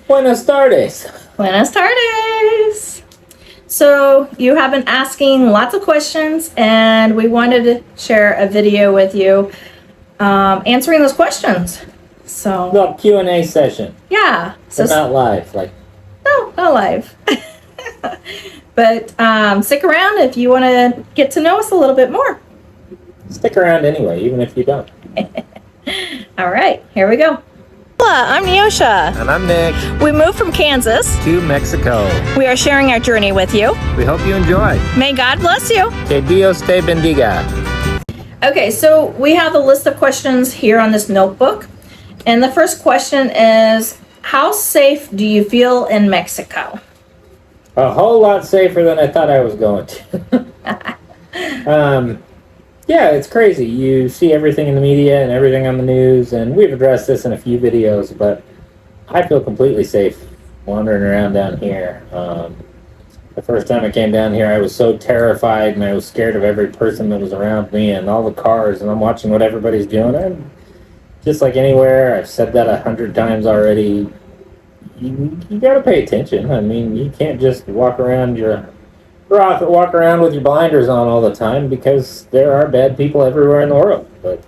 Buenas tardes. Buenas tardes. So you have been asking lots of questions, and we wanted to share a video with you answering those questions. So No, Q&A session. yeah, So not live, like. No, not live. But stick around if you want to get to know us a little bit more. Stick around anyway, even if you don't. All right, here we go. Hola, I'm Neosha. And I'm Nick. We moved from Kansas To Mexico. We are sharing our journey with you. We hope you enjoy. May God bless you. Que Dios te bendiga. Okay, so we have a list of questions here on this notebook. And the first question is, how safe do you feel in Mexico? A whole lot safer than I thought I was going to. Yeah, it's crazy. You see everything in the media and everything on the news, and we've addressed this in a few videos, but I feel completely safe wandering around down here. The first time I came down here, I was so terrified, and I was scared of every person that was around me and all the cars, and I'm watching what everybody's doing. I'm just like anywhere. I've said that 100 times already. You got to pay attention. I mean, you can't just walk around with your blinders on all the time, because there are bad people everywhere in the world. But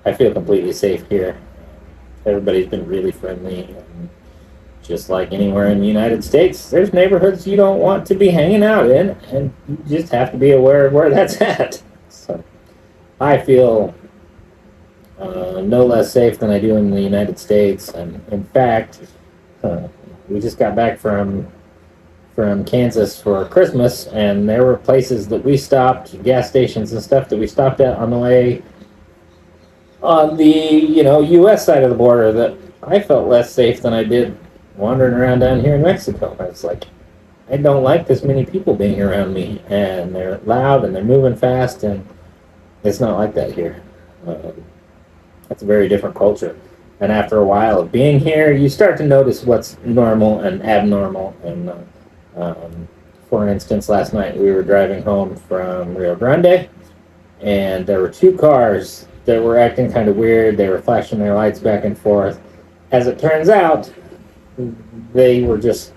I feel completely safe here. Everybody's been really friendly. And just like anywhere in the United States, there's neighborhoods you don't want to be hanging out in, and you just have to be aware of where that's at. So I feel no less safe than I do in the United States. And in fact, we just got back from Kansas for Christmas, and there were places that we stopped, gas stations and stuff that we stopped at on the way on the U.S. side of the border, that I felt less safe than I did wandering around down here in Mexico. It's like, I don't like this many people being around me, and they're loud and they're moving fast, and it's not like that here. That's a very different culture. And after a while of being here, you start to notice what's normal and abnormal. And for instance, last night we were driving home from Rio Grande, and there were two cars that were acting kind of weird. They were flashing their lights back and forth. As it turns out, they were just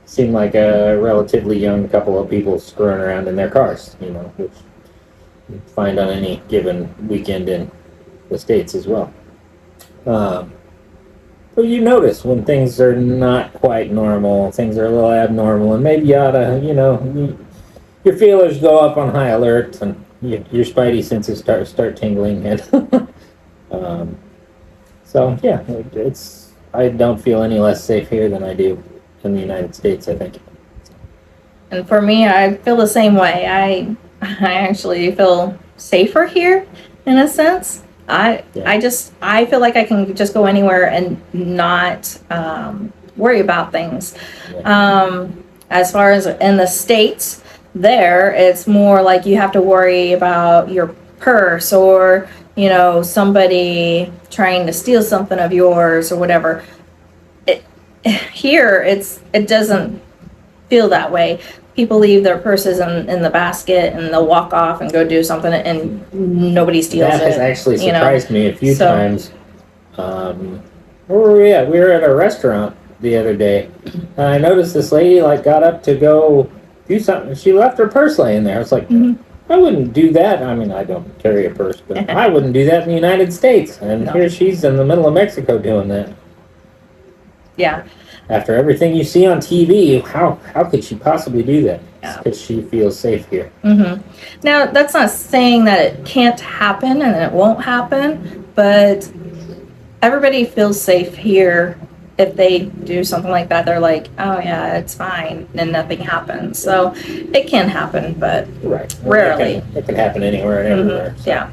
seemed like a relatively young couple of people screwing around in their cars, which you find on any given weekend in the States as well. But you notice when things are not quite normal, things are a little abnormal, and maybe you ought to, your feelers go up on high alert, and your spidey senses start tingling. And so yeah, I don't feel any less safe here than I do in the United States, I think. And for me, I feel the same way. I actually feel safer here, in a sense. I feel like I can just go anywhere and not worry about things. Yeah. As far as in the States, it's more like you have to worry about your purse, or somebody trying to steal something of yours or whatever. Here it doesn't feel that way. People leave their purses in the basket, and they'll walk off and go do something, and nobody steals it. That has actually surprised me a few times. Where were we at? We were at a restaurant the other day, and I noticed this lady got up to go do something. She left her purse laying there. I was like, I wouldn't do that. I mean, I don't carry a purse, but I wouldn't do that in the United States. And here she's in the middle of Mexico doing that. Yeah. After everything you see on TV, how could she possibly do that? Because she feels safe here. Mm-hmm. Now, that's not saying that it can't happen and it won't happen, but everybody feels safe here. If they do something like that, they're like, oh yeah, it's fine, and nothing happens. So it can happen, but right. Rarely. It can happen anywhere and everywhere. So. Yeah.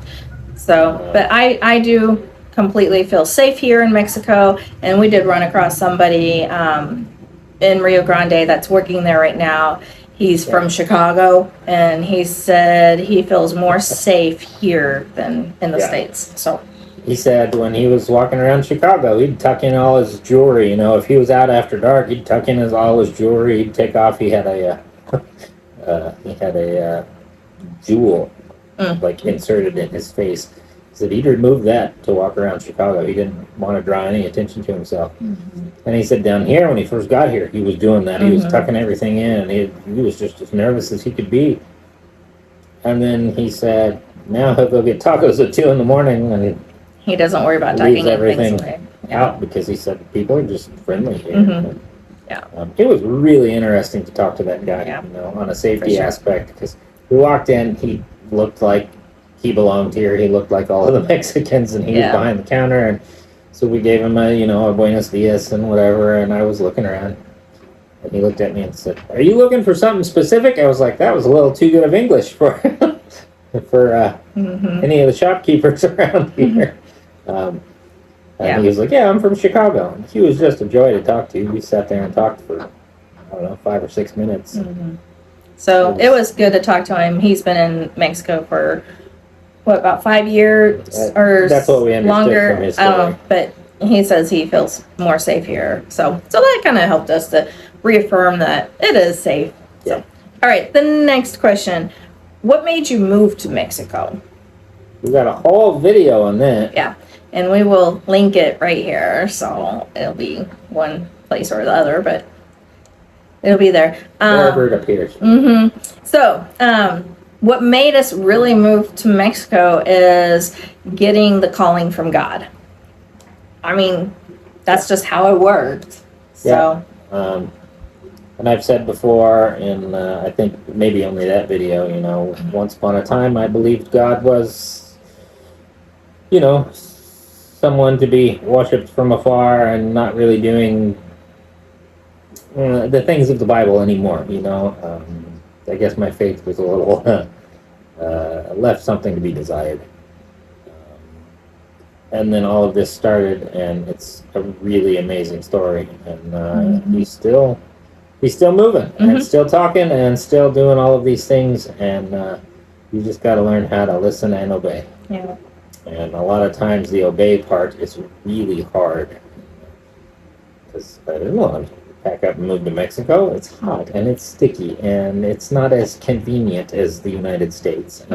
So, but I do completely feel safe here in Mexico, and we did run across somebody in Rio Grande that's working there right now. He's from Chicago, and he said he feels more safe here than in the States. So he said when he was walking around Chicago, he'd tuck in all his jewelry. If he was out after dark, he'd tuck in all his jewelry. He'd take off. He had a jewel inserted in his face. said he'd remove that to walk around Chicago. He didn't want to draw any attention to himself. And he said down here, when he first got here, he was doing that. He was tucking everything in, and he was just as nervous as he could be. And then he said, now he'll go get tacos at 2 in the morning, and he doesn't worry about leaves tucking everything things away. out because he said people are just friendly here. Yeah. It was really interesting to talk to that guy, Yeah. On a safety sure. aspect, because we walked in, he looked like he belonged here. He looked like all of the Mexicans, and he was behind the counter, and so we gave him a Buenos Dias and whatever, and I was looking around, and he looked at me and said, "Are you looking for something specific?" I was like, that was a little too good of English for any of the shopkeepers around here. And he was like, "Yeah, I'm from Chicago." And he was just a joy to talk to. We sat there and talked for, I don't know, 5 or 6 minutes. So it was good to talk to him. He's been in Mexico for, about 5 years or that's what we understood longer. from his I don't story. know, but he says he feels more safe here. So that kind of helped us to reaffirm that it is safe. Yeah. So, all right, the next question. What made you move to Mexico? We got a whole video on that. Yeah, and we will link it right here, so it'll be one place or the other, but it'll be there. Wherever it appears. So, what made us really move to Mexico is getting the calling from God. I mean, that's just how it worked. So, and I've said before, in I think maybe only that video, once upon a time I believed God was, someone to be worshipped from afar and not really doing the things of the Bible anymore. I guess my faith was a little left something to be desired. And then all of this started, and it's a really amazing story. And he's still moving, and still talking, and still doing all of these things. And you just got to learn how to listen and obey. yeah. And a lot of times the obey part is really hard. Because I didn't want to pack up and move to Mexico. It's hot, and it's sticky, and it's not as convenient as the United States.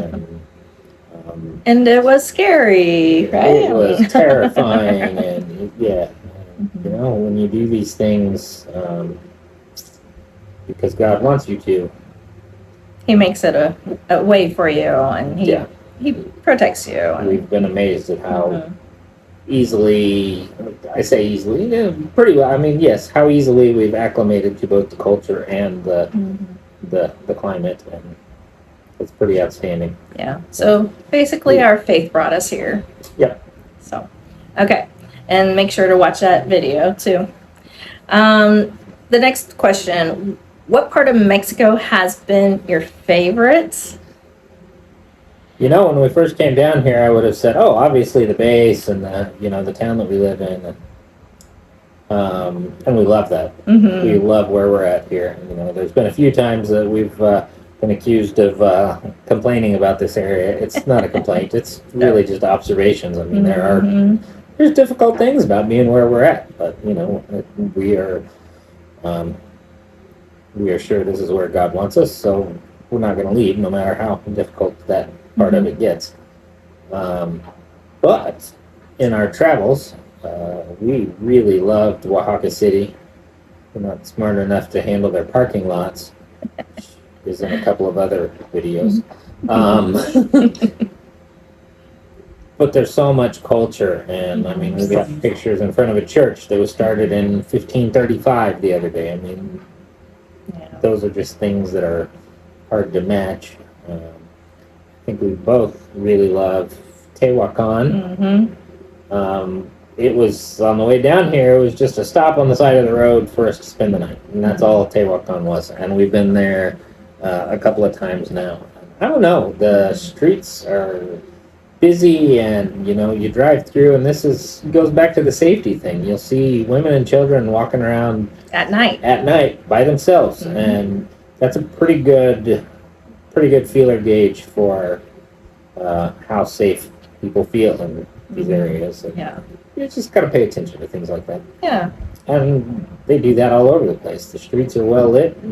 And it was scary, right? It was terrifying, and when you do these things because God wants you to, He makes it a way for you, and He protects you. And, we've been amazed at how easily, I say easily, pretty well. I mean, yes, how easily we've acclimated to both the culture and the climate, and it's pretty outstanding. Yeah. So basically, our faith brought us here. Yep. So, okay, and make sure to watch that video too. The next question: what part of Mexico has been your favorite? When we first came down here, I would have said, "Oh, obviously the base and the town that we live in," and we love that. We love where we're at here. There's been a few times that we've been accused of complaining about this area. It's not a complaint. It's really just observations. I mean, there's difficult things about being where we're at, but we are sure this is where God wants us, so we're not going to leave, no matter how difficult that part of it gets. But in our travels, we really loved Oaxaca City. We're not smart enough to handle their parking lots, which is in a couple of other videos. But there's so much culture, and I mean, we got pictures in front of a church that was started in 1535 the other day. I mean, those are just things that are hard to match. I think we both really love Tehuacan. It was on the way down here. It was just a stop on the side of the road for us to spend the night, and that's all Tehuacan was. And we've been there a couple of times now. I don't know. The streets are busy, and you drive through, and goes back to the safety thing. You'll see women and children walking around at night by themselves, and that's a pretty good feeler gauge for how safe people feel in these areas. And you just got to pay attention to things like that. Yeah. And they do that all over the place. The streets are well lit. In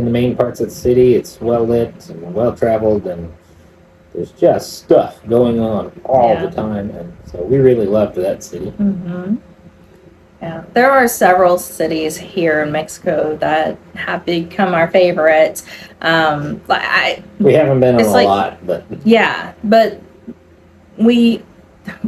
the main parts of the city, it's well lit and well traveled, and there's just stuff going on all Yeah. the time, and so we really loved that city. Mm-hmm. Yeah, there are several cities here in Mexico that have become our favorites. We haven't been on It's a like- lot, but Yeah, but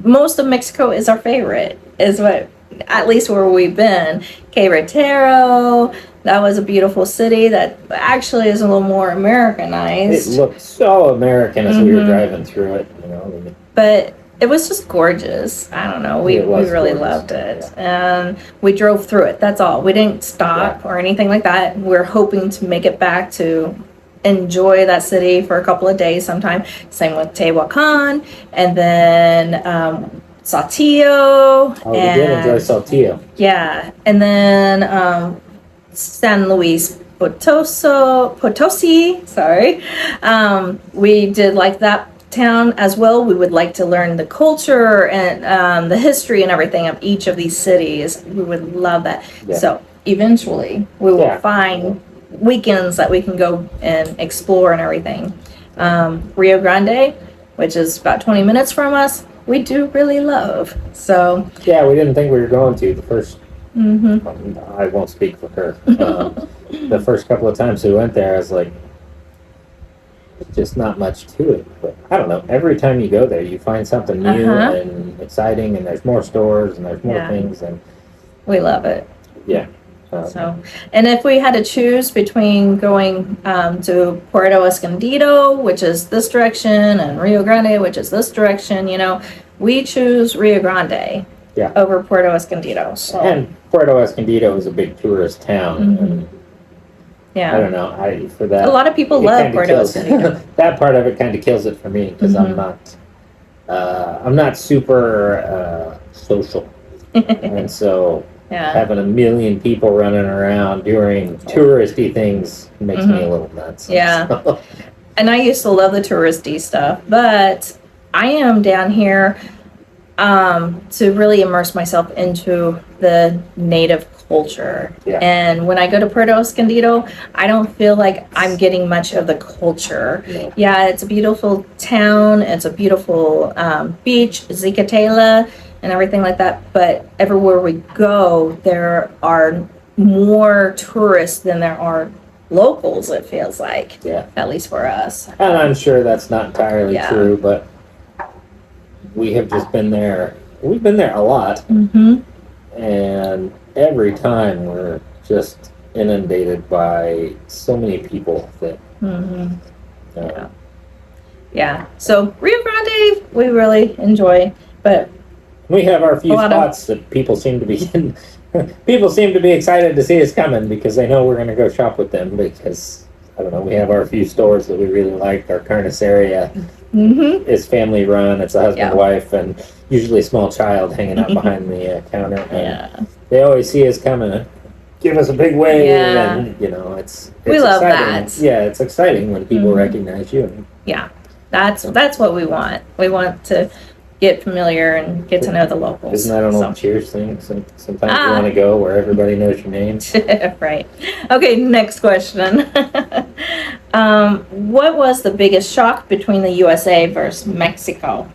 most of Mexico is our favorite. Is what, at least where we've been. Querétaro, that was a beautiful city that actually is a little more it Americanized. looked so American as we were Mhm. driving through it. You know, But it was just gorgeous. I don't know. We It was really gorgeous, loved it. And we drove through it. That's all. We didn't stop or anything like that. We're hoping to make it back to enjoy that city for a couple of days sometime. Same with Tehuacan. And then Saltillo. we did enjoy Saltillo. Yeah. And then San Luis Potosi. Sorry. We did like that town as well. We would like to learn the culture and the history and everything of each of these cities. We would love that. Yeah. So eventually we will Yeah. find weekends that we can go and explore and everything. Rio Grande, which is about 20 minutes from us, we do really love. So Yeah, we didn't think we were going to the first. mhm. I won't speak for her. The first couple of times we went there, I was like, just not much to it. But I don't know. Every time you go there, you find something new Uh-huh. and exciting, and there's more stores and there's more Yeah. things, and We love it. yeah. So, and if we had to choose between going to Puerto Escondido, which is this direction, and Rio Grande, which is this direction, we choose Rio Grande Yeah. over Puerto Escondido. So, And Puerto Escondido is a big tourist town, Mhm. and I yeah, don't know. For that, a lot of people it love kinda Puerto kills- Escondido. That part of it kind of kills it for me because Mhm. I'm not super social, and so Yeah, having a million people running around doing touristy things makes me a little nuts. Yeah. So, and I used to love the touristy stuff, but I am down here to really immerse myself into the native culture. Yeah. And when I go to Puerto Escondido, I don't feel like I'm getting much of the culture. No. Yeah, it's a beautiful town. It's a beautiful beach, Zicatela, and everything like that. But everywhere we go, there are more tourists than there are locals, it feels like. Yeah. At least for us. and I'm sure that's not entirely Yeah. true, but we have just been there. We've been there a lot, Mm-hmm. and every time we're just inundated by so many people that Mm-hmm. uh, Yeah. So Rio Grande, we really enjoy, but we have our few A lot of- spots that people seem to be people seem to be excited to see us coming because they know we're going to go shop with them because I don't know, we have our few stores that we really like. Our carniceria mm-hmm. is family run. It's a husband, Yeah. wife, and usually a small child hanging out behind the counter. And Yeah. they always see us coming and give us a big wave, Yeah. and it's We love exciting. that. Yeah, it's exciting when people Mhm. recognize you. Yeah. That's what we want. We want to get familiar and get to know the locals. Isn't that an So- old Cheers thing? Sometimes you Ah. want to go where everybody knows your name. Right. Okay, next question. What was the biggest shock between the USA versus Mexico?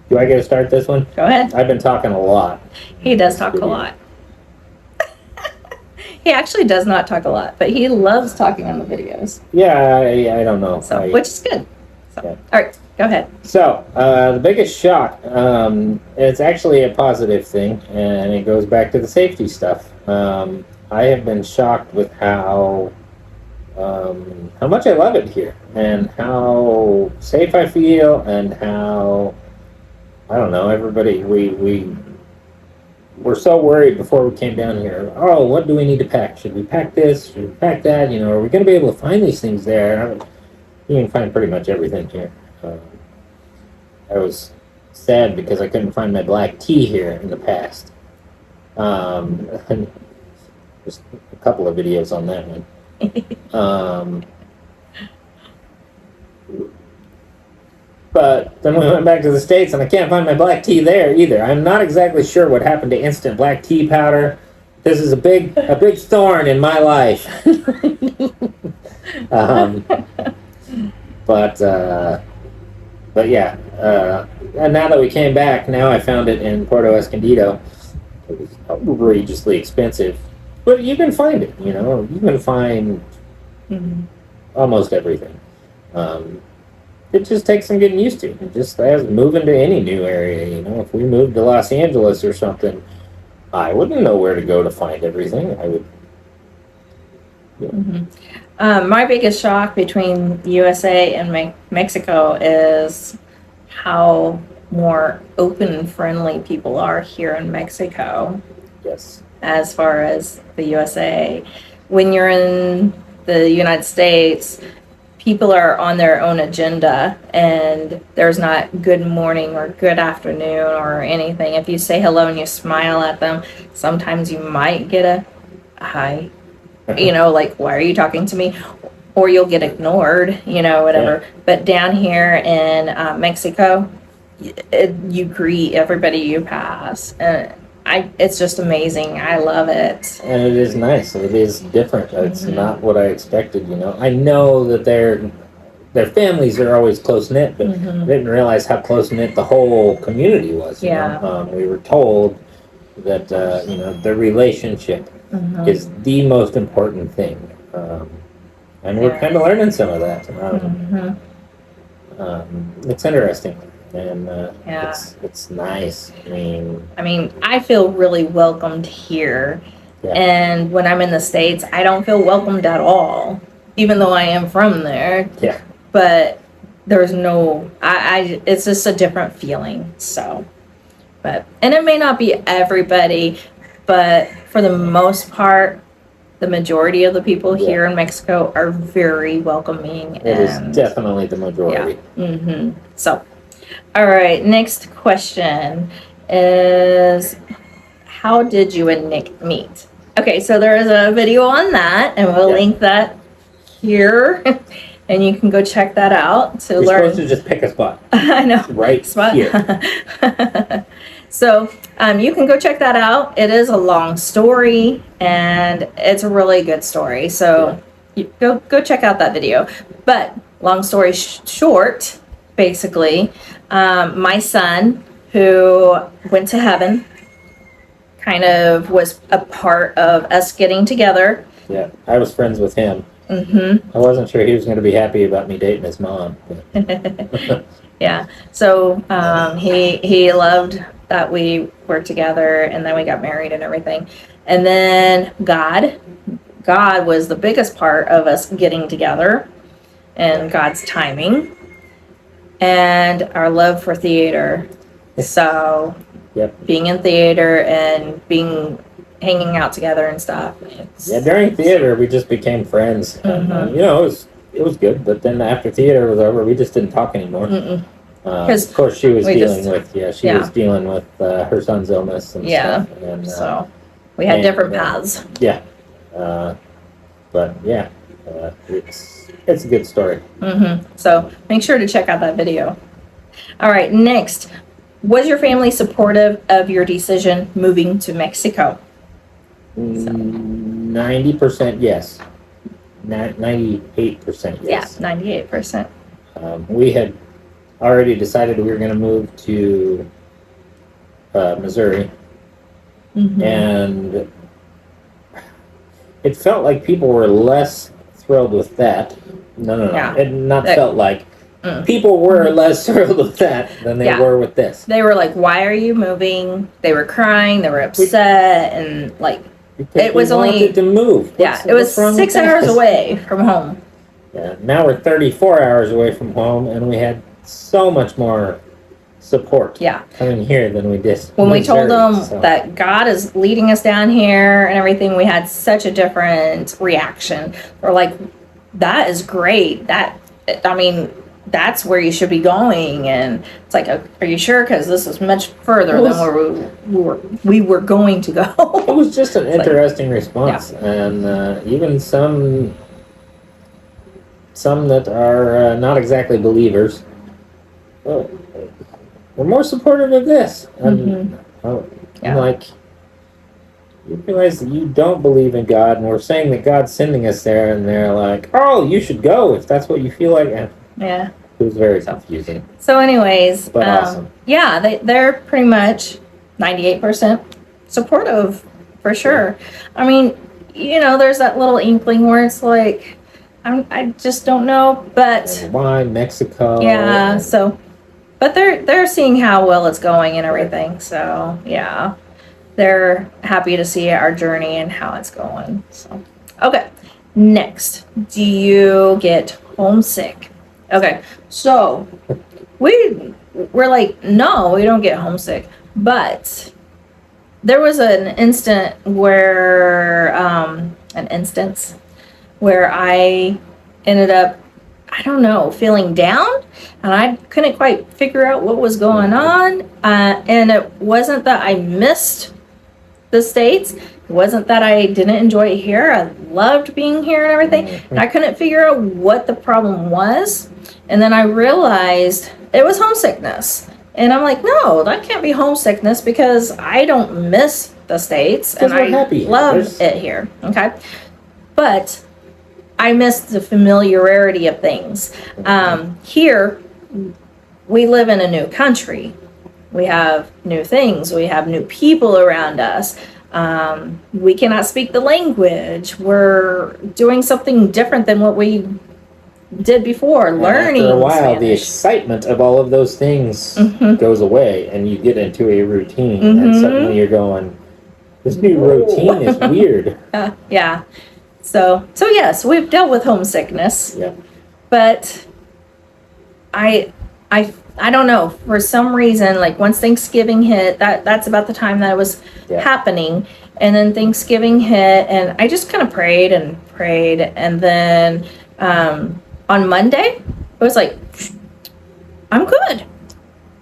Do I get to start this one? Go ahead. I've been talking a lot. He does talk a lot. He actually does not talk a lot, but he loves talking on the videos. Yeah, I don't know. So, which is good. So, Yeah. all right, go ahead. So, the biggest shock, it's actually a positive thing, and it goes back to the safety stuff. I have been shocked with how much I love it here, and how safe I feel, and how, I don't know, everybody, we were so worried before we came down here. Oh, what do we need to pack? Should we pack this? Should we pack that? Are we going to be able to find these things there? You can find pretty much everything here. I was sad because I couldn't find my black tea here in the past. And there's a couple of videos on that one. But then we went back to the States and I can't find my black tea there either. I'm not exactly sure what happened to instant black tea powder. This is a big thorn in my life. But but yeah, and now that we came back, now I found it in Puerto Escondido. It was outrageously expensive, but you can find it. You know, you can find almost everything. It just takes some getting used to. It just as moving to any new area. You know, if we moved to Los Angeles or something, I wouldn't know where to go to find everything. I would. My biggest shock between USA and Mexico is how more open and friendly people are here in Mexico. Yes. As far as the USA, when you're in the United States, people are on their own agenda, and there's not good morning or good afternoon or anything. If you say hello and you smile at them, sometimes you might get a hi, you know, like, why are you talking to me? Or you'll get ignored, you know, whatever. Yeah. But down here in Mexico, you greet everybody you pass. And it's just amazing. I love it. And it is nice. It is different. It's not what I expected, you know. I know that their families are always close-knit, but I didn't realize how close-knit the whole community was, you know. We were told that, you know, the relationship is the most important thing. And we're kind of learning some of that. It's interesting. And it's nice. I mean, I feel really welcomed here. Yeah. And when I'm in the States, I don't feel welcomed at all, even though I am from there. Yeah. But there's no, it's just a different feeling. So, and it may not be everybody, but for the most part, the majority of the people here in Mexico are very welcoming. It is definitely the majority. Yeah. So, all right, next question is, how did you and Nick meet? Okay, so there is a video on that, and we'll link that here, and you can go check that out to You're learn. supposed to just pick a spot. I know. Right spot here. So you can go check that out. It is a long story, and it's a really good story. So you go check out that video. But long story short, basically, my son, who went to heaven, kind of was a part of us getting together. Yeah, I was friends with him. I wasn't sure he was going to be happy about me dating his mom. Yeah, so he loved that we were together, and then we got married and everything. And then God was the biggest part of us getting together, and God's timing, and our love for theater. So being in theater and hanging out together and stuff. During theater we just became friends. And, you know, it was good, but then after theater was over, we just didn't talk anymore. Of course, she was dealing with her son's illness and stuff. And, so we had different paths. Yeah, but yeah, it's a good story. So make sure to check out that video. All right, next, was your family supportive of your decision moving to Mexico? 90% yes. 98% yes. Yeah, 98%. We had already decided we were going to move to Missouri, and it felt like people were less thrilled with that. No. Yeah. It felt like people were less thrilled with that than they were with this. They were like, "Why are you moving?" They were crying. They were upset, and like it was only to move. It was 6 hours away from home. Yeah. Now we're 34 hours away from home, and we had so much more support coming here than we did when we told them that God is leading us down here and everything. We had such a different reaction. We're like, that is great. That's where you should be going. And it's like, are you sure? Because this is much further than where we were going to go. It was just an interesting response. And even some that are not exactly believers we're more supportive of this. I'm like, you realize that you don't believe in God, and we're saying that God's sending us there, and they're like, oh, you should go if that's what you feel like. And it was very confusing. So anyways, But awesome. Yeah, they're pretty much 98% supportive, for sure. I mean, there's that little inkling where it's like, I just don't know, but And why Mexico? yeah, so, but they're seeing how well it's going and everything, so yeah, they're happy to see our journey and how it's going. So, okay, next, do you get homesick? Okay, so we're like, no, we don't get homesick, but there was an instance where I ended up, I don't know, feeling down, and I couldn't quite figure out what was going on. And it wasn't that I missed the States. It wasn't that I didn't enjoy it here. I loved being here and everything. And I couldn't figure out what the problem was. And then I realized it was homesickness. And I'm like, no, that can't be homesickness because I don't miss the States and I love it here. Okay. But I miss the familiarity of things. Here, we live in a new country. We have new things. We have new people around us. We cannot speak the language. We're doing something different than what we did before, learning After a while, Spanish. the excitement of all of those things goes away, and you get into a routine, and suddenly you're going, this new routine is weird. Yeah. So yes, we've dealt with homesickness. Yeah. But I don't know, for some reason, like once Thanksgiving hit, that's about the time that it was happening. And then Thanksgiving hit and I just kind of prayed. And then on Monday, it was like, I'm good.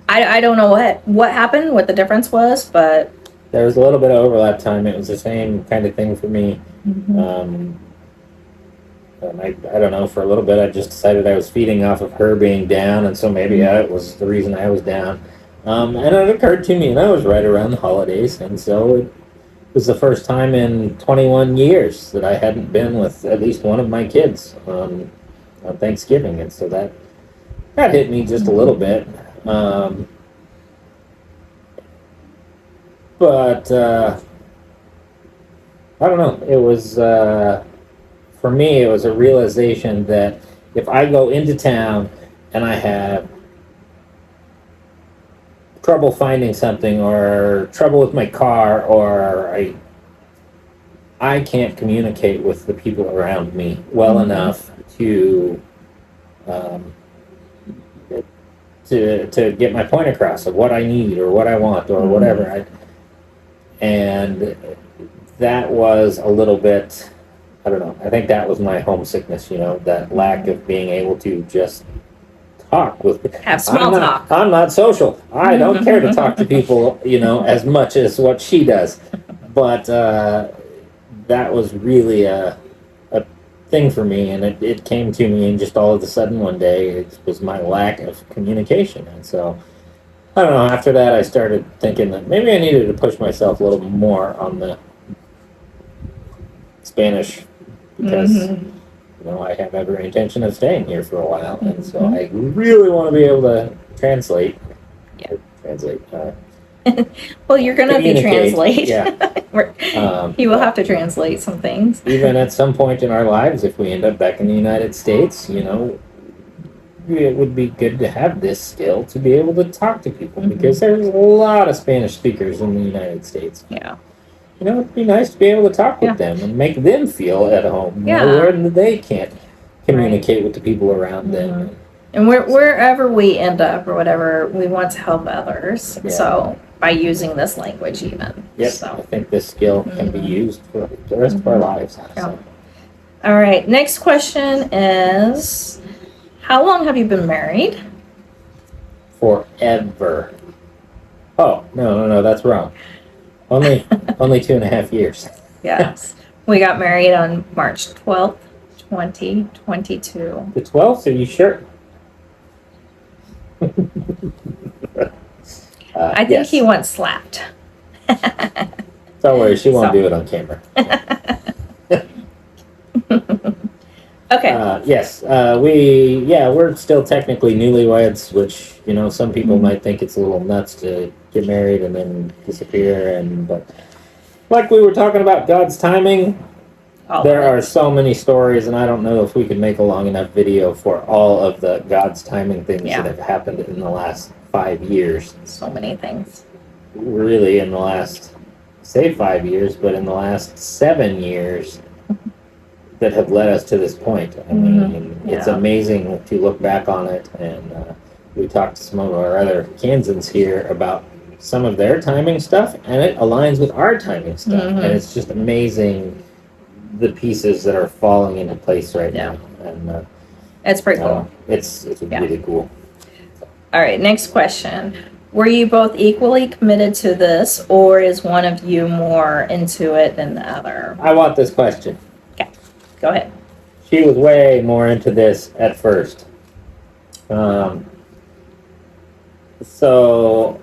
I don't know what happened, what the difference was, but there was a little bit of overlap time. It was the same kind of thing for me. And I don't know, for a little bit I just decided I was feeding off of her being down, and so maybe that was the reason I was down. And it occurred to me, and I was right around the holidays, and so it was the first time in 21 years that I hadn't been with at least one of my kids on Thanksgiving, and so that hit me just a little bit. But I don't know, it was... for me, it was a realization that if I go into town and I have trouble finding something or trouble with my car or I can't communicate with the people around me well enough to get my point across of what I need or what I want or whatever. And that was a little bit... I don't know. I think that was my homesickness, that lack of being able to just talk with people. Have small talk. I'm not social. I don't care to talk to people, as much as what she does. But that was really a thing for me, and it came to me, and just all of a sudden one day, it was my lack of communication. And so, I don't know, after that I started thinking that maybe I needed to push myself a little more on the Spanish, because I have every intention of staying here for a while, and so I really want to be able to translate. Well, you're going to be translate. Yeah. You will have to translate some things. Even at some point in our lives, if we end up back in the United States, it would be good to have this skill to be able to talk to people, because there's a lot of Spanish speakers in the United States. Yeah. It'd be nice to be able to talk with them and make them feel at home, where they can't communicate with the people around them. And wherever we end up or whatever, we want to help others. Yeah. So by using this language even. Yep, so. I think this skill can be used for the rest of our lives. Yeah. So. All right, next question is, how long have you been married? Forever. Oh, no, that's wrong. Only 2.5 years. Yes. We got married on March 12th, 2022. The 12th? Are you sure? I think he wants slapped. Don't worry, she won't do it on camera. Okay. Yes, we're still technically newlyweds, which, you know, some people might think it's a little nuts to get married and then disappear, but like we were talking about God's timing, there are so many stories, and I don't know if we could make a long enough video for all of the God's timing things that have happened in the last 5 years. So many things. Really, in the last, say 5 years, but in the last 7 years that have led us to this point. I mean, it's amazing to look back on it, and we talked to some of our other Kansans here about some of their timing stuff, and it aligns with our timing stuff, and it's just amazing the pieces that are falling into place right now, and it's pretty cool. It's really cool. All right, next question. Were you both equally committed to this, or is one of you more into it than the other? I want this question. Okay, go ahead. She was way more into this at first. So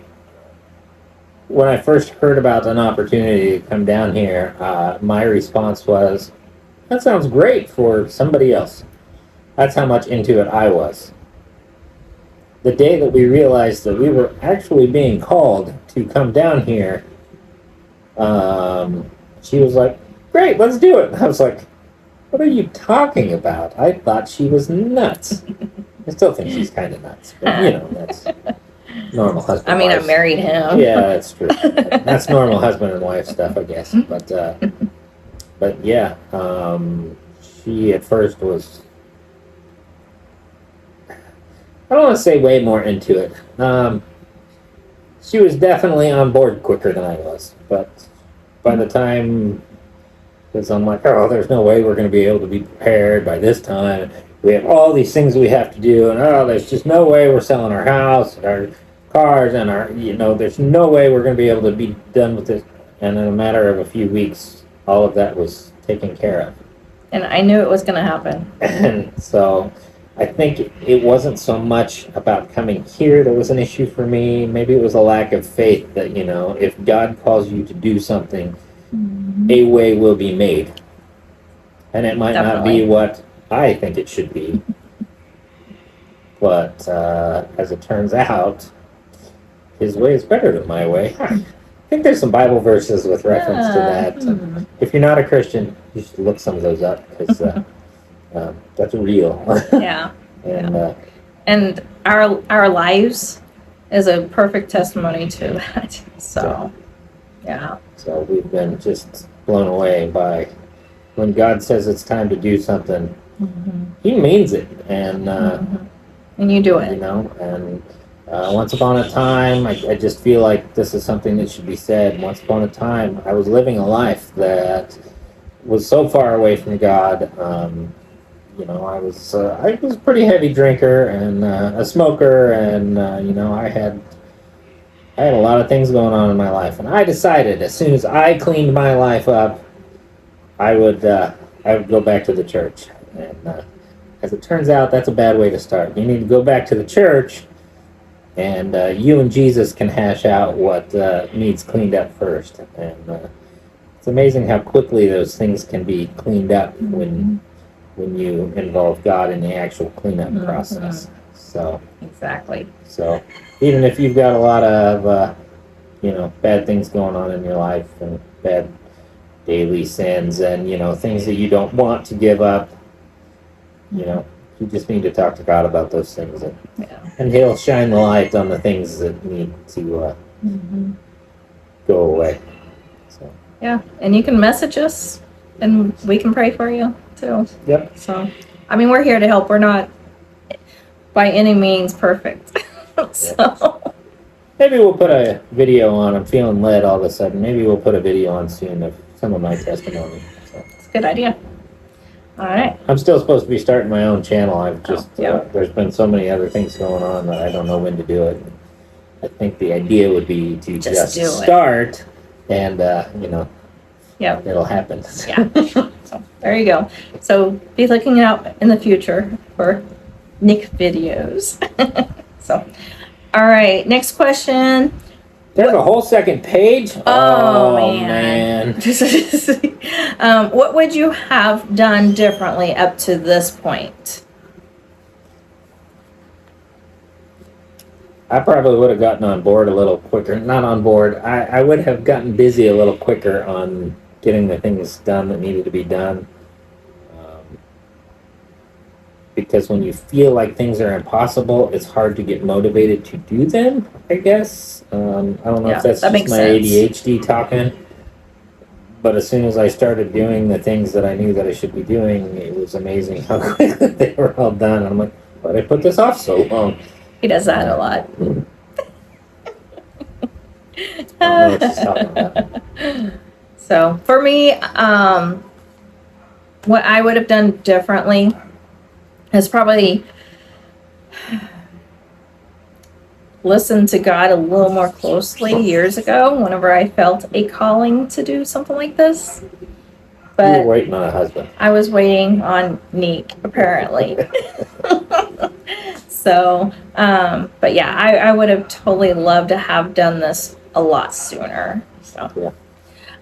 when I first heard about an opportunity to come down here, my response was, that sounds great for somebody else. That's how much into it I was. The day that we realized that we were actually being called to come down here, she was like, great, let's do it. And I was like, what are you talking about? I thought she was nuts. I still think she's kind of nuts, but you know, that's normal husband. I mean, I married him. Yeah, that's true. That's normal husband and wife stuff, I guess. But yeah, she at first was, I don't want to say way more into it. She was definitely on board quicker than I was, but by the time, because I'm like, oh, there's no way we're going to be able to be prepared by this time. We have all these things we have to do, and oh, there's just no way we're selling our house, our cars, and our, you know, there's no way we're going to be able to be done with this. And in a matter of a few weeks, all of that was taken care of. And I knew it was going to happen. And so I think it wasn't so much about coming here that was an issue for me. Maybe it was a lack of faith that, you know, if God calls you to do something, a way will be made. And it might not be what I think it should be. But as it turns out, his way is better than my way. I think there's some Bible verses with reference to that. If you're not a Christian, you should look some of those up, because that's real. Yeah. And our lives is a perfect testimony to that. So, yeah. So we've been just blown away by when God says it's time to do something. He means it, and you do it. You know, and once upon a time, I just feel like this is something that should be said. Once upon a time, I was living a life that was so far away from God. You know, I was a pretty heavy drinker and a smoker, and you know, I had a lot of things going on in my life, and I decided as soon as I cleaned my life up, I would go back to the church. And as it turns out, that's a bad way to start. You need to go back to the church, and you and Jesus can hash out what needs cleaned up first. And it's amazing how quickly those things can be cleaned up when you involve God in the actual cleanup process. So exactly. So even if you've got a lot of you know, bad things going on in your life, and bad daily sins, and you know, things that you don't want to give up, you know, you just need to talk to God about those things, and He'll shine the light on the things that need to go away. So. Yeah, and you can message us, and we can pray for you too. Yep. So, I mean, we're here to help. We're not by any means perfect. So maybe we'll put a video on. I'm feeling led all of a sudden. Maybe we'll put a video on soon of some of my testimony. So. It's a good idea. All right. I'm still supposed to be starting my own channel. I've just there's been so many other things going on that I don't know when to do it. I think the idea would be to just start, and you know, it'll happen. Yeah. So there you go. So be looking out in the future for Nick videos. So, all right. Next question. There's a whole second page? Oh, man. What would you have done differently up to this point? I probably would have gotten on board a little quicker. Not on board. I would have gotten busy a little quicker on getting the things done that needed to be done. Because when you feel like things are impossible, it's hard to get motivated to do them, I guess. I don't know if that's that just makes my sense. ADHD talking. But as soon as I started doing the things that I knew that I should be doing, it was amazing how quickly they were all done. And I'm like, why did I put this off so long? He does that a lot. I don't know what she's talking about. So for me, what I would have done differently is probably listen to God a little more closely years ago whenever I felt a calling to do something like this. You But were waiting on a husband. I was waiting on Neek, apparently. So, but yeah, I would have totally loved to have done this a lot sooner. So, Yeah.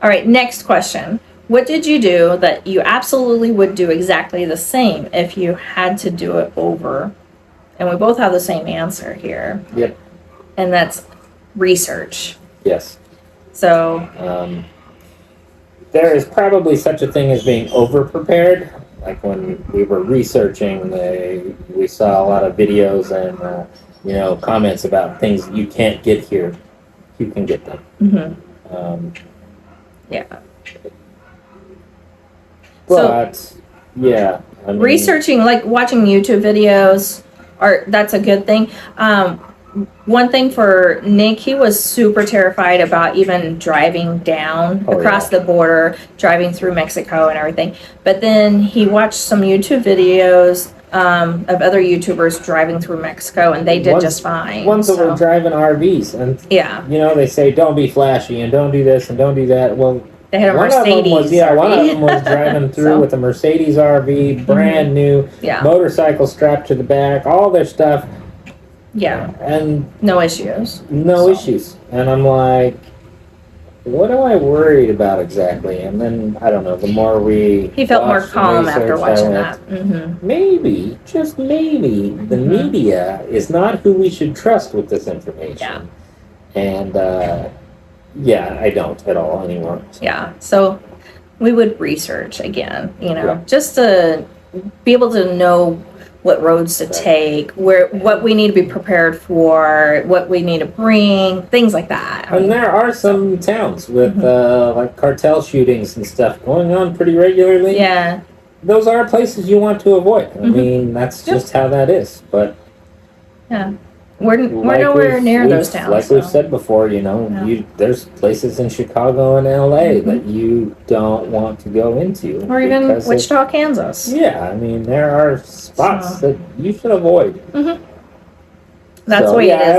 All right, next question. What did you do that you absolutely would do exactly the same if you had to do it over? And we both have the same answer here. Yep. And that's research. Yes. So, There is probably such a thing as being over-prepared. Like when we were researching, we saw a lot of videos and comments about things you can't get here. You can get them. yeah. But yeah, I mean, Researching, like watching YouTube videos, that's a good thing. One thing for Nick, he was super terrified about even driving down across the border, driving through Mexico and everything. But then he watched some YouTube videos of other YouTubers driving through Mexico, and they did just fine. Ones that were driving RVs, and they say don't be flashy and don't do this and don't do that. Well, they had a Mercedes. One of them was driving through with a Mercedes RV, brand new, motorcycle strapped to the back, all their stuff. Yeah. And no issues. No issues. And I'm like, what am I worried about exactly? And then, I don't know, the more he felt more calm after watching that. Maybe, just maybe, the media is not who we should trust with this information. Yeah. And, I don't at all anymore. Yeah. So we would research again, just to be able to know what roads to take, what we need to be prepared for, what we need to bring, things like that. And there are some towns with like cartel shootings and stuff going on pretty regularly. Yeah. Those are places you want to avoid. I mean, that's just how that is. But yeah. We're nowhere near those towns. Like we've said before, there's places in Chicago and LA that you don't want to go into. Or even Wichita, Kansas. Yeah, I mean, there are spots that you should avoid. That's the way it is I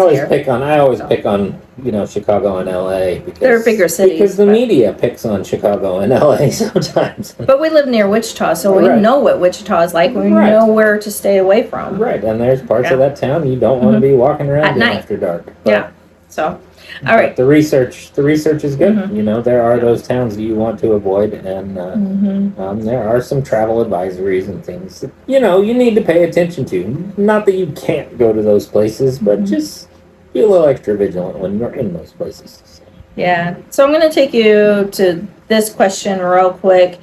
always pick on Chicago and LA because they're bigger cities. Because the media picks on Chicago and LA sometimes. But we live near Wichita, so we know what Wichita is like. We know where to stay away from. Right, and there's parts of that town you don't want to be walking around at night after dark. But, so. All right. The research is good. There are those towns that you want to avoid, and there are some travel advisories and things that, you need to pay attention to. Not that you can't go to those places, but just be a little extra vigilant when you're in those places. Yeah. So I'm going to take you to this question real quick.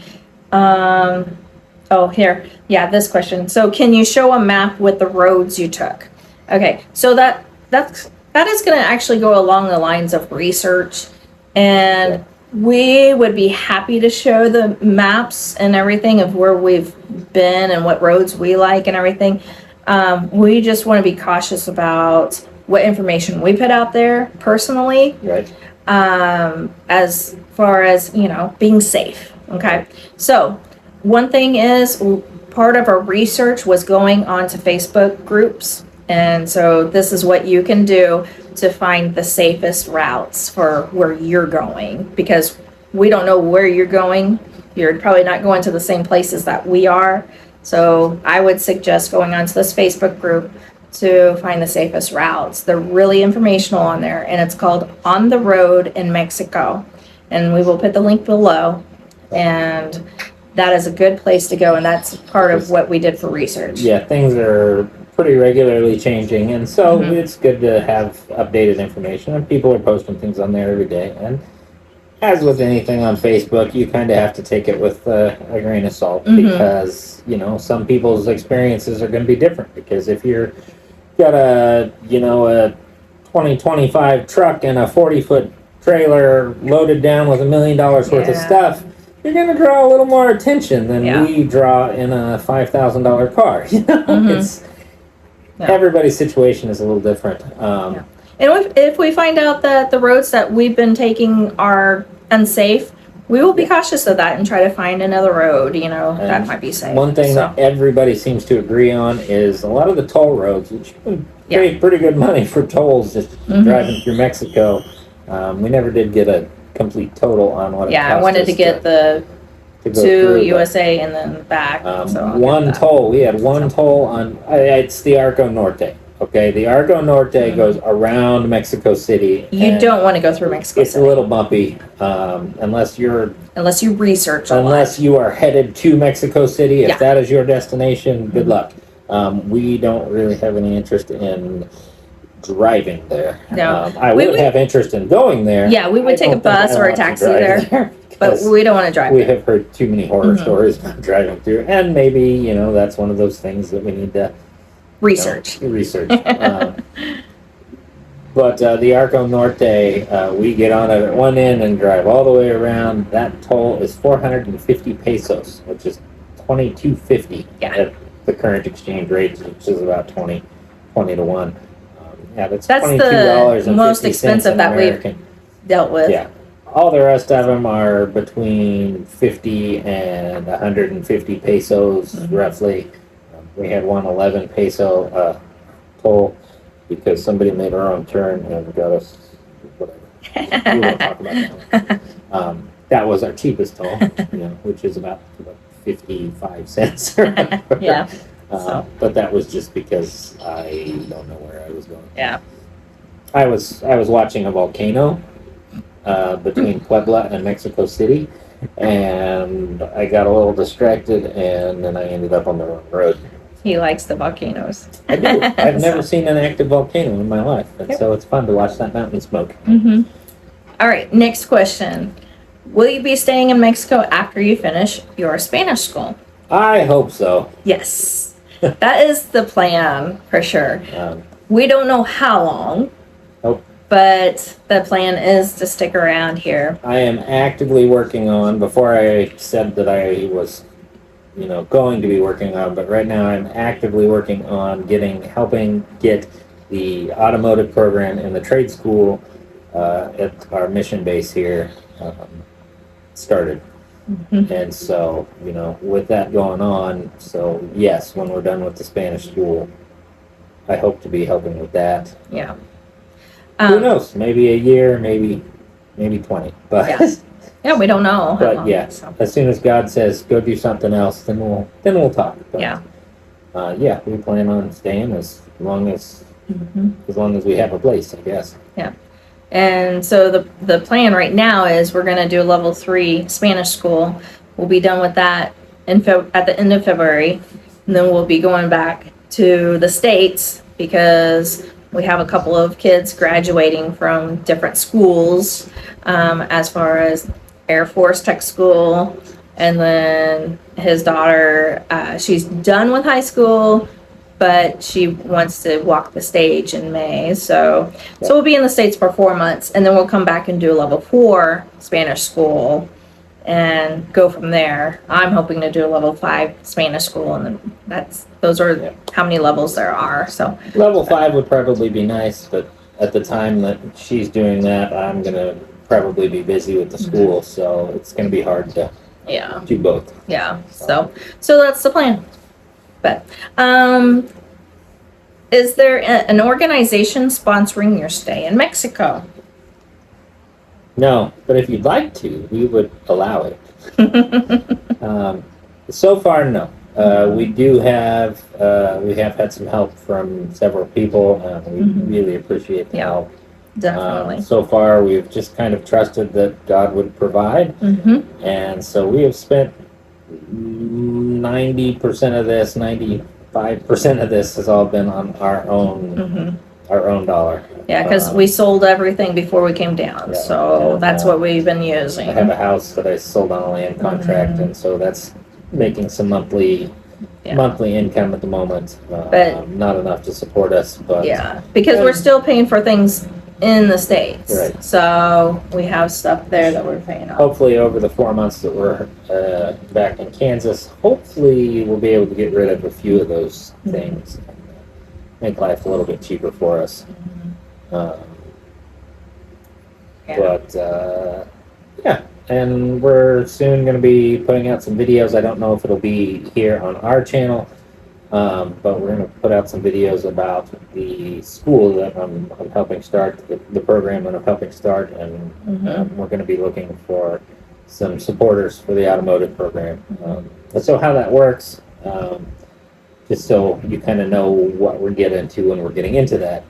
Here. Yeah, this question. So can you show a map with the roads you took? Okay. So that is going to actually go along the lines of research, and we would be happy to show the maps and everything of where we've been and what roads we like and everything. We just want to be cautious about what information we put out there personally, right? As far as, being safe. Okay. So one thing is part of our research was going onto Facebook groups. And so this is what you can do to find the safest routes for where you're going, because we don't know where you're going. You're probably not going to the same places that we are. So I would suggest going onto this Facebook group to find the safest routes. They're really informational on there, and it's called On the Road in Mexico. And we will put the link below, and that is a good place to go, and that's part of what we did for research. Yeah, things are pretty regularly changing, and so it's good to have updated information, and people are posting things on there every day. And as with anything on Facebook, you kind of have to take it with a grain of salt, because, you know, some people's experiences are going to be different. Because if you're got a 2025 truck and a 40-foot trailer loaded down with $1 million worth of stuff, you're going to draw a little more attention than we draw in a $5,000 car. You know, it's everybody's situation is a little different. And if we find out that the roads that we've been taking are unsafe, we will be cautious of that and try to find another road, you know, that might be safe. One thing that everybody seems to agree on is a lot of the toll roads, which pay pretty good money for tolls just driving through Mexico. We never did get a complete total on what it cost. I wanted to get the to USA and then back. One toll, we had one toll on, it's the Arco Norte. Okay, the Arco Norte goes around Mexico City. You don't want to go through Mexico City. It's a little bumpy, unless you research a lot. Unless you are headed to Mexico City. If that is your destination, good luck. We don't really have any interest in driving there. No. I would have interest in going there. Yeah, we would take a bus or a taxi there. But we don't want to drive We there. have heard too many horror stories about driving through. And maybe, you know, that's one of those things that we need to research. But the Arco Norte, we get on it at one end and drive all the way around. That toll is 450 pesos, which is $22.50 at the current exchange rate, which is about 20 to 1. That's $22 the most expensive that we've dealt with. Yeah. All the rest of them are between 50 and 150 pesos, roughly. We had one 11 peso toll because somebody made a wrong turn and got us whatever. We won't talk about that one. That was our cheapest toll, you know, which is about 55 cents. But that was just because I don't know where I was going. Yeah. I was watching a volcano between Puebla and Mexico City, and I got a little distracted, and then I ended up on the wrong road. He likes the volcanoes. I do. I've never seen an active volcano in my life, and so it's fun to watch that mountain smoke. All right, next question. Will you be staying in Mexico after you finish your Spanish school? I hope so. Yes. That is the plan, for sure. We don't know how long. Nope. But the plan is to stick around here. I am actively working on, before I said that I was, you know, going to be working on, but right now I'm actively working on helping get the automotive program in the trade school at our mission base here started. And so, you know, with that going on, so yes, when we're done with the Spanish school, I hope to be helping with that. Yeah. Who knows? Maybe a year, maybe 20. But yeah, we don't know. But as soon as God says go do something else, then we'll talk. But, we plan on staying as long as we have a place, I guess. Yeah. And so the plan right now is we're going to do a level 3 Spanish school. We'll be done with that at the end of February, and then we'll be going back to the States because we have a couple of kids graduating from different schools, as far as Air Force Tech School, and then his daughter, she's done with high school, but she wants to walk the stage in May. So we'll be in the States for 4 months, and then we'll come back and do a level 4 Spanish school and go from there. I'm hoping to do a level 5 Spanish school, and then those are how many levels there are. So level 5 would probably be nice, but at the time that she's doing that, I'm gonna probably be busy with the school, so it's gonna be hard to do both. Yeah. So that's the plan. But is there an organization sponsoring your stay in Mexico? No, but if you'd like to, we would allow it. So far, no. We do have we have had some help from several people. We really appreciate the help. Definitely. So far, we've just kind of trusted that God would provide, and so we have spent 90% of this, 95% of this has all been on our own dollar. Yeah, because we sold everything before we came down, so that's what we've been using. I have a house that I sold on a land contract, and so that's making some monthly income at the moment. But not enough to support us, but because we're still paying for things in the States, right. So we have stuff there that we're paying off. Hopefully, over the 4 months that we're back in Kansas, hopefully we'll be able to get rid of a few of those things, and make life a little bit cheaper for us. But and we're soon going to be putting out some videos. I don't know if it'll be here on our channel, but we're going to put out some videos about the school that I'm helping start, the program that I'm helping start, and we're going to be looking for some supporters for the automotive program. So how that works, just so you kind of know what we're getting into when we're getting into that.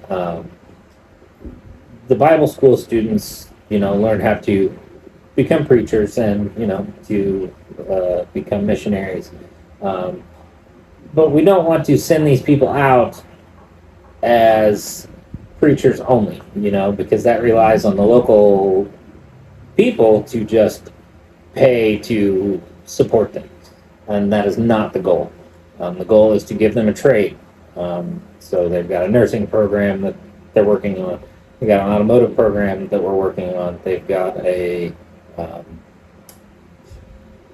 The Bible school students, learn how to become preachers and, to become missionaries. But we don't want to send these people out as preachers only, because that relies on the local people to just pay to support them. And that is not the goal. The goal is to give them a trade. So they've got a nursing program that they're working on. They've got an automotive program that we're working on. They've got a,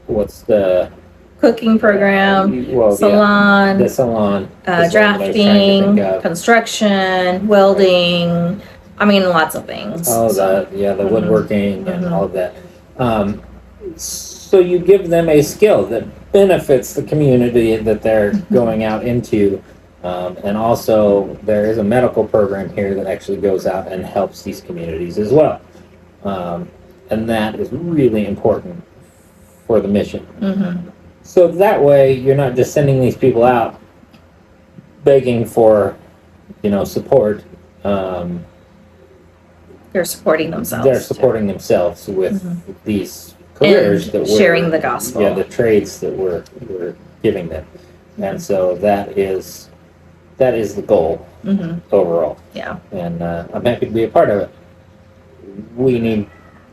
what's the... cooking program, salon, the salon, drafting, construction, welding, lots of things. The woodworking and all of that. So you give them a skill that benefits the community that they're going out into. And also there is a medical program here that actually goes out and helps these communities as well. And that is really important for the mission. So that way you're not just sending these people out begging for, support. They're supporting themselves. They're supporting themselves with these careers and that we're sharing the gospel. Yeah, the trades that we're giving them. And so that is the goal overall. Yeah. And I'm happy to be a part of it.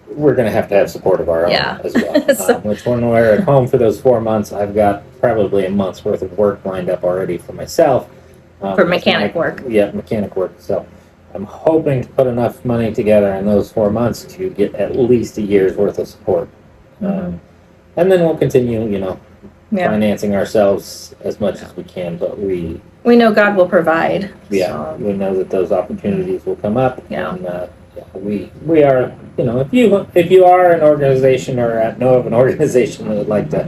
We're going to have support of our own as well. Which when we're at home for those 4 months, I've got probably a month's worth of work lined up already for myself. For mechanic work. Yeah, mechanic work. So I'm hoping to put enough money together in those 4 months to get at least a year's worth of support. And then we'll continue, financing ourselves as much as we can, but we know God will provide. Yeah, so. We know that those opportunities will come up. Yeah. And we are, if you are an organization or know of an organization that would like to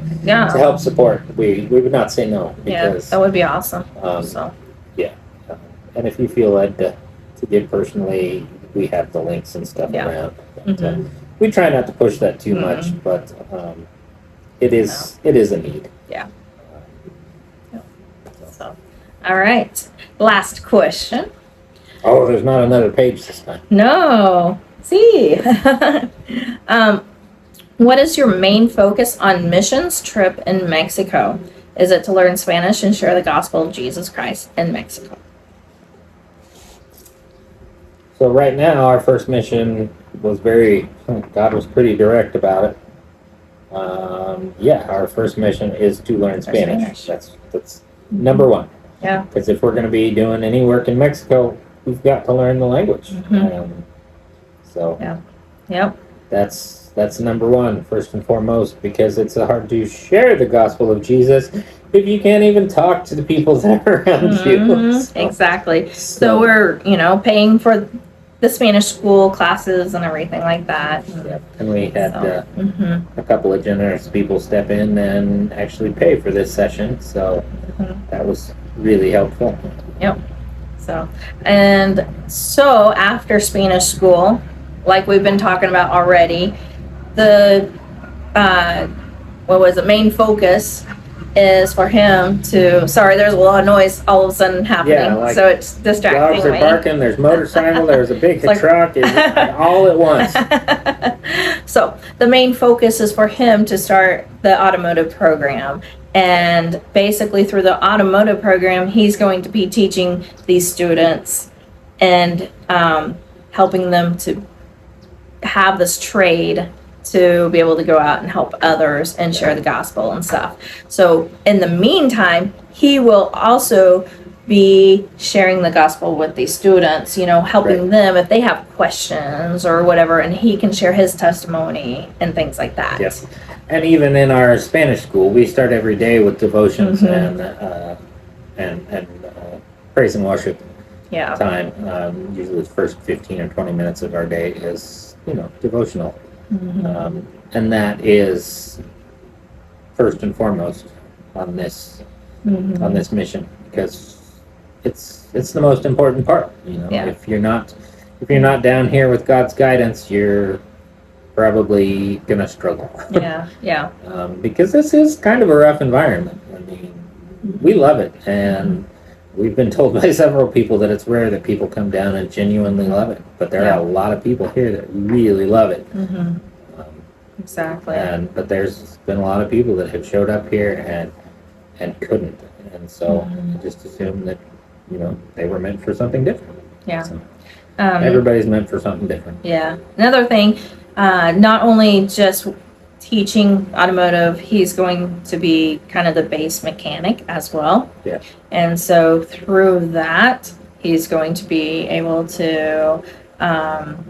help support, we would not say no. Because, that would be awesome. And if you feel led to give personally, we have the links and stuff around. But, we try not to push that too much, but it is a need. Yeah. So, all right. Last question. Oh, there's not another page this time. No. See. What is your main focus on missions trip in Mexico? Is it to learn Spanish and share the gospel of Jesus Christ in Mexico? So right now, our first mission was God was pretty direct about it. Our first mission is to learn Spanish. That's number one. Yeah. Because if we're going to be doing any work in Mexico, we've got to learn the language. That's number one, first and foremost, because it's hard to share the gospel of Jesus if you can't even talk to the people that are around you. Exactly. So we're, paying for the Spanish school classes and everything like that. Yep. And we had a couple of generous people step in and actually pay for this session, so that was really helpful. Yep. So after Spanish school, like we've been talking about already, the main focus is for him to, sorry, there's a lot of noise all of a sudden happening, Yeah, like so it's distracting dogs are me. barking, there's motorcycle, there's a big like, truck, all at once. So the main focus is for him to start the automotive program. And basically through the automotive program, he's going to be teaching these students and helping them to have this trade to be able to go out and help others and share the gospel and stuff. So in the meantime, he will also be sharing the gospel with these students, helping them if they have questions or whatever, and he can share his testimony and things like that. Yes. And even in our Spanish school, we start every day with devotions and praise and worship time. Usually the first 15 or 20 minutes of our day is, devotional. And that is first and foremost on this mission, because it's the most important part. If you're not down here with God's guidance, you're probably gonna struggle. Because this is kind of a rough environment. I mean, we love it, and we've been told by several people that it's rare that people come down and genuinely love it, but there are a lot of people here that really love it. Exactly. But there's been a lot of people that have showed up here and couldn't, and so I just assumed that they were meant for something different. So, everybody's meant for something different. Another thing, not only just teaching automotive, he's going to be kind of the base mechanic as well. And so through that, he's going to be able to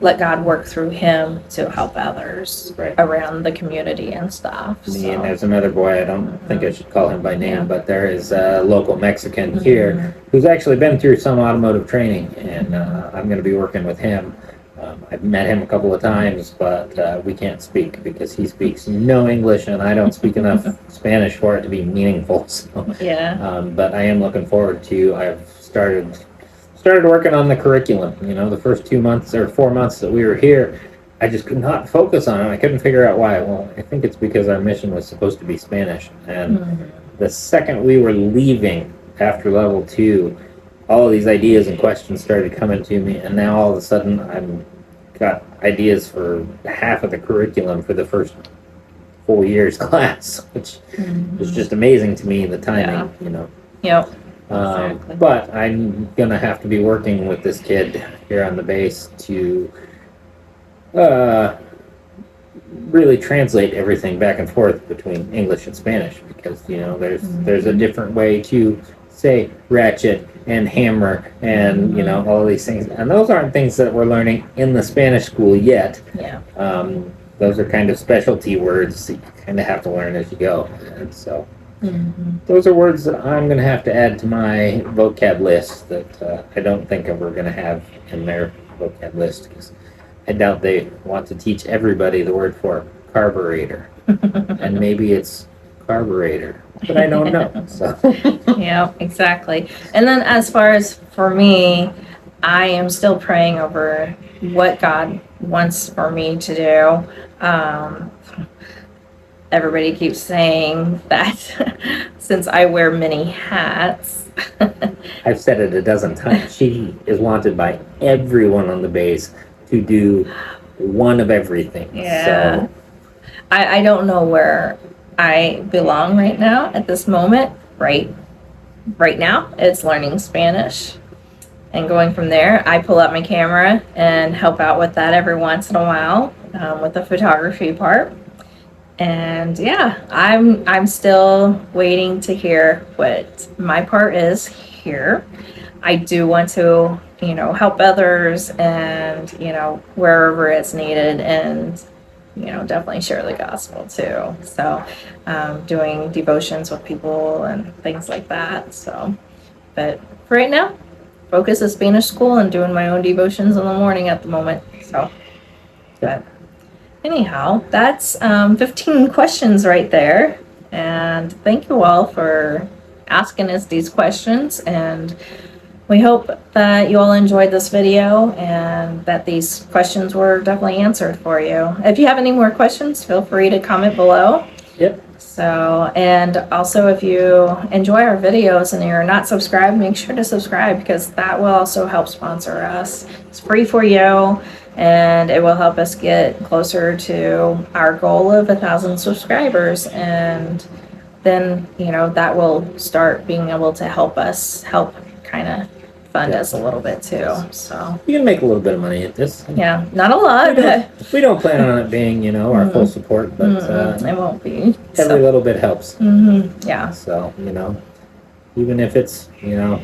let God work through him to help others around the community and stuff. And there's another boy, I don't think I should call him by name, but there is a local Mexican here who's actually been through some automotive training, and I'm going to be working with him. I've met him a couple of times, but we can't speak because he speaks no English and I don't speak enough Spanish for it to be meaningful. So, but I am looking forward to, I've started working on the curriculum. The first 2 months or 4 months that we were here, I just could not focus on it. I couldn't figure out why. Well, I think it's because our mission was supposed to be Spanish. And the second we were leaving after level 2, all of these ideas and questions started coming to me, and now all of a sudden I've got ideas for half of the curriculum for the first 4 years class, which is just amazing to me, the timing, Exactly. But I'm gonna have to be working with this kid here on the base to really translate everything back and forth between English and Spanish, because there's a different way to say ratchet and hammer and all of these things, and those aren't things that we're learning in the Spanish school yet. Those are kind of specialty words that you kind of have to learn as you go, and so those are words that I'm going to have to add to my vocab list that I don't think we're going to have in their vocab list, because I doubt they want to teach everybody the word for carburetor. And maybe it's carburetor, but I don't know. So. Exactly. And then as far as for me, I am still praying over what God wants for me to do. Everybody keeps saying that since I wear many hats. I've said it a dozen times. She is wanted by everyone on the base to do one of everything. So. I don't know where I belong right now at this moment. Right now, it's learning Spanish and going from there. I pull out my camera and help out with that every once in a while with the photography part. And I'm still waiting to hear what my part is here. I do want to, help others and, wherever it's needed, and, definitely share the gospel too. So, doing devotions with people and things like that. So, but for right now, focus is Spanish school and doing my own devotions in the morning at the moment. So, but anyhow, that's 15 questions right there. And thank you all for asking us these questions. And we hope that you all enjoyed this video and that these questions were definitely answered for you. If you have any more questions, feel free to comment below. Yep. So, and also if you enjoy our videos and you're not subscribed, make sure to subscribe because that will also help sponsor us. It's free for you and it will help us get closer to our goal of 1,000 subscribers. And then, you know, that will start being able to help us help kind of fund us a little bit too. So You can make a little bit of money at this. yeah, not a lot, but We don't plan on it being, you know, our full support, but it won't be. every little bit helps. Yeah. So, you know, even if it's, you know,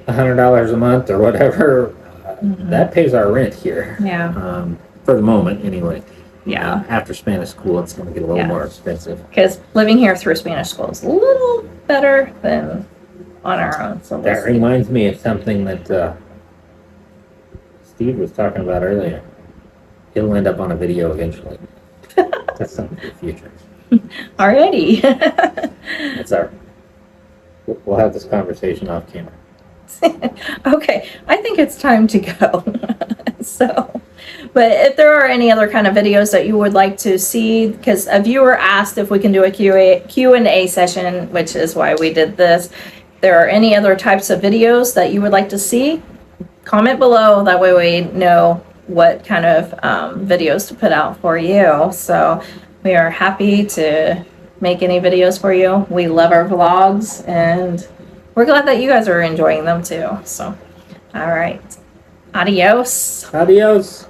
$100 a month or whatever, that pays our rent here. Yeah. For the moment, anyway. Yeah. After Spanish school, it's going to get a little more expensive. Because living here through Spanish school is a little better than on our own. So That reminds me of something that Steve was talking about earlier. It'll end up on a video eventually. That's something for the future. Already. That's our. We'll have this conversation off camera. Okay, I think it's time to go. So, but if there are any other kind of videos that you would like to see, because a viewer asked if we can do a Q&A session, which is why we did this. There are any other types of videos that you would like to see, comment below. That way we know what kind of videos to put out for you. So we are happy to make any videos for you. We love our vlogs and we're glad that you guys are enjoying them too. So, all right. Adios. Adios.